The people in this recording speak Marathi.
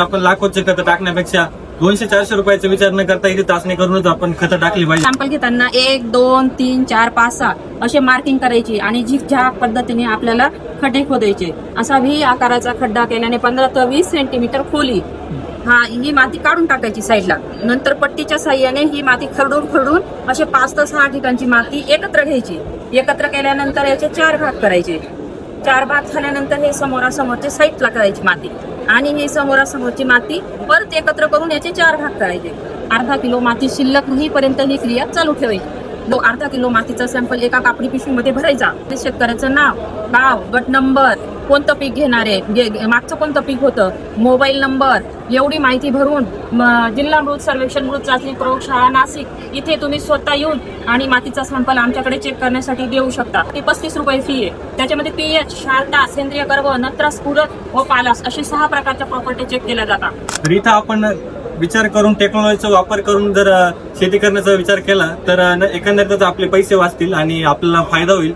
आपण लाखोचे खतं टाकण्यापेक्षा 200-400 रुपयाचा विचार न करता इथे चाचणी करूनच आपण खतं टाकली पाहिजे. सॅम्पल घेताना 1, 2, 3, 4, 5, 6 असे मार्किंग करायची आणि ज्या पद्धतीने आपल्याला खड्डे खोदायचे. असा व्ही आकाराचा खड्डा केल्याने 15 ते 20 सेंटीमीटर खोली ही माती काढून टाकायची साईडला. नंतर पट्टीच्या साह्याने ही माती खरडून असे 5 ते 6 ठिकाणची माती एकत्र घ्यायची. एकत्र केल्यानंतर याचे 4 भाग करायचे. 4 भाग झाल्यानंतर हे समोरासमोरचे साईडला करायची माती आणि ही समोरासमोरची माती परत एकत्र करून याचे 4 भाग करायचे. अर्धा किलो माती शिल्लक होईपर्यंत ही क्रिया चालू ठेवायची. अर्धा किलो मातीचा सॅम्पल एका कापडी पिशवीमध्ये भरायचा. शेतकऱ्याचं नाव, गाव, गट नंबर, कोणतं पीक घेणारे, मागचं कोणतं पीक होतं, मोबाईल नंबर एवढी माहिती भरून जिल्हा मृत सर्वेक्षण मृत चाचणी प्रयोगशाळा नाशिक इथे तुम्ही स्वतः येऊन आणि मातीचा सॅम्पल आमच्याकडे चेक करण्यासाठी देऊ शकता. ती 35 रुपये फी आहे. त्याच्यामध्ये पीएच, क्षारता, सेंद्रिय गर्भ, नत्रस, पूरक व पालास अशी 6 प्रकारच्या प्रॉपर्टी चेक केल्या जातात. तर इथं आपण विचार करून टेक्नॉलॉजीचा वापर करून जर शेती करण्याचा विचार केला तर एकंदरीतच आपले पैसे वाचतील आणि आपल्याला फायदा होईल.